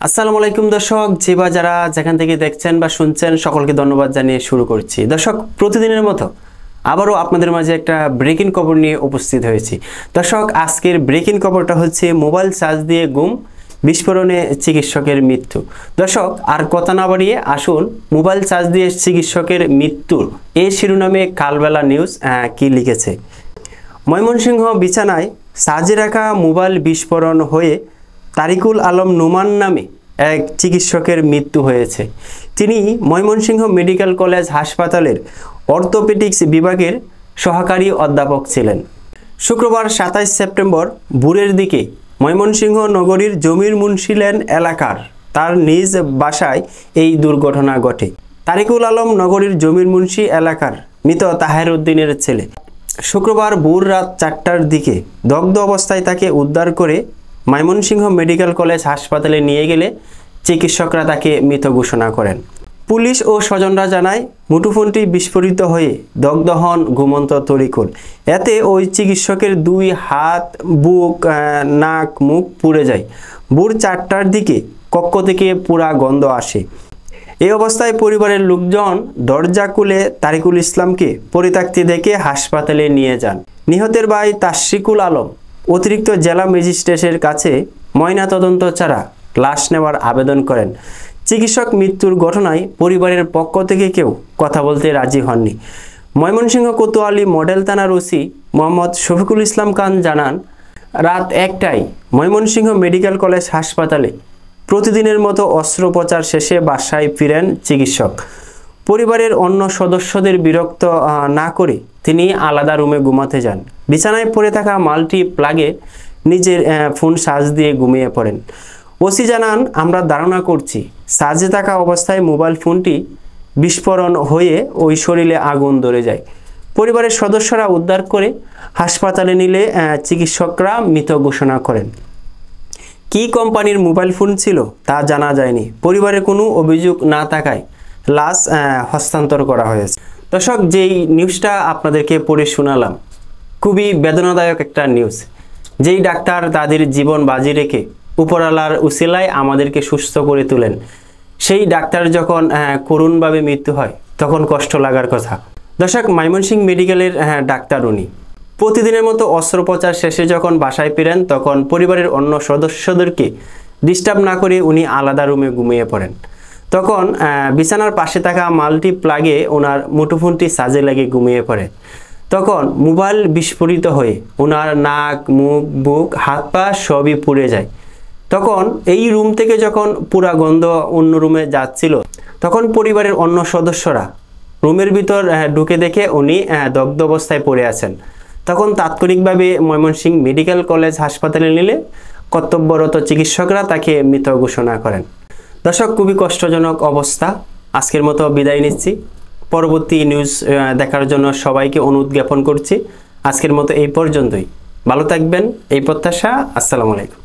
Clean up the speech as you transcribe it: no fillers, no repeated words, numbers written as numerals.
আসসালামু আলাইকুম দর্শক, যে বা যারা যেখান থেকে দেখছেন বা শুনছেন সকলকে ধন্যবাদ জানিয়ে শুরু করছি। দর্শক, প্রতিদিনের মতো আবারও আপনাদের মাঝে একটা ব্রেকিং খবর নিয়ে উপস্থিত হয়েছি। দর্শক, আজকের ব্রেকিং খবরটা হচ্ছে মোবাইল চার্জ দিয়ে গুম, বিস্ফোরণে চিকিৎসকের মৃত্যু। দর্শক, আর কথা না বাড়িয়ে আসুন মোবাইল চার্জ দিয়ে চিকিৎসকের মৃত্যুর এই শিরোনামে কালবেলা নিউজ কি লিখেছে। ময়মনসিংহ বিছানায় চার্জে রাখা মোবাইল বিস্ফোরণ হয়ে তারিকুল আলম নোমান নামে এক চিকিৎসকের মৃত্যু হয়েছে। তিনি ময়মনসিংহ মেডিকেল কলেজ হাসপাতালের অর্থোপেডিক্স বিভাগের সহকারী অধ্যাপক ছিলেন। শুক্রবার 27 সেপ্টেম্বর ভোরের দিকে ময়মনসিংহ নগরীর জমির মুন্সি লেন এলাকার তার নিজ বাসায় এই দুর্ঘটনা ঘটে। তারিকুল আলম নগরীর জমির মুন্সি এলাকার মৃত তাহের উদ্দিনের ছেলে। শুক্রবার ভোর রাত 4টার দিকে দগ্ধ অবস্থায় তাকে উদ্ধার করে ময়মনসিংহ মেডিকেল কলেজ হাসপাতালে নিয়ে গেলে চিকিৎসকরা তাকে মৃত ঘোষণা করেন। পুলিশ ও স্বজনরা জানায় মুঠোফোনটি বিস্ফোরিত হয়ে দগ্ধ হন ঘুমন্ত তরিকুল। এতে ওই চিকিৎসকের 2 হাত, বুক, নাক, মুখ পুড়ে যায়। ভোর 4টার দিকে কক্ষ থেকে পুরা গন্ধ আসে। এই অবস্থায় পরিবারের লোকজন দরজা খুলে তারিকুল ইসলামকে পরিত্যক্তি দেখে হাসপাতালে নিয়ে যান। নিহতের ভাই তাশরিকুল আলম অতিরিক্ত জেলা ম্যাজিস্ট্রেটের কাছে ময়নাতদন্ত ছাড়া লাশ নেওয়ার আবেদন করেন। চিকিৎসক মৃত্যুর ঘটনায় পরিবারের পক্ষ থেকে কেউ কথা বলতে রাজি হননি। ময়মনসিংহ কোতোয়ালি মডেল থানার ওসি মোহাম্মদ শফিকুল ইসলাম খান জানান, রাত 1টায় ময়মনসিংহ মেডিকেল কলেজ হাসপাতালে প্রতিদিনের মতো অস্ত্রোপচার শেষে বাসায় ফিরেন চিকিৎসক। পরিবারের অন্য সদস্যদের বিরক্ত না করে তিনি আলাদা রুমে ঘুমাতে যান। বিছানায় পড়ে থাকা মাল্টি প্লাগে নিজের ফোন চার্জ দিয়ে ঘুমিয়ে পড়েন। ওসি জানান, আমরা ধারণা করছি চার্জে থাকা অবস্থায় মোবাইল ফোনটি বিস্ফোরণ হয়ে ওই শরীরে আগুন ধরে যায়। পরিবারের সদস্যরা উদ্ধার করে হাসপাতালে নিলে চিকিৎসকরা মৃত ঘোষণা করেন। কী কোম্পানির মোবাইল ফোন ছিল তা জানা যায়নি। পরিবারের কোনো অভিযোগ না থাকায় লাশ হস্তান্তর করা হয়েছে। দর্শক, যেই নিউজটা আপনাদেরকে পড়ে শোনালাম খুবই বেদনাদায়ক একটা নিউজ। যেই ডাক্তার তাদের জীবন বাজি রেখে উপরওয়ালার উসিলায় আমাদেরকে সুস্থ করে তোলেন, সেই ডাক্তার যখন করুণভাবে মৃত্যু হয় তখন কষ্ট লাগার কথা। দর্শক, ময়মনসিংহ মেডিকেলের ডাক্তার উনি প্রতিদিনের মতো অস্ত্রোপচার শেষে যখন বাসায় ফিরেন তখন পরিবারের অন্য সদস্যদেরকে ডিস্টার্ব না করে উনি আলাদা রুমে ঘুমিয়ে পড়েন। তখন বিছানার পাশে থাকা মাল্টি প্লাগে ওনার মুঠোফোনটি চার্জে লাগিয়ে ঘুমিয়ে পড়ে। তখন মোবাইল বিস্ফোরিত হয়ে ওনার নাক, মুখ, বুক, হাত পা সবই পুড়ে যায়। তখন এই রুম থেকে যখন পুরা গন্ধ অন্য রুমে যাচ্ছিল তখন পরিবারের অন্য সদস্যরা রুমের ভিতর ঢুকে দেখে উনি দগ্ধ অবস্থায় পড়ে আছেন। তখন তাৎক্ষণিকভাবে ময়মনসিংহ মেডিকেল কলেজ হাসপাতালে নিলে কর্তব্যরত চিকিৎসকরা তাকে মৃত ঘোষণা করেন। দর্শক, খুবই কষ্টজনক অবস্থা। আজকের মতো বিদায় নিচ্ছি। পরবর্তী নিউজ দেখার জন্য সবাইকে অনুরোধ জ্ঞাপন করছি। আজকের মতো এই পর্যন্তই। ভালো থাকবেন এই প্রত্যাশা। আসসালামু আলাইকুম।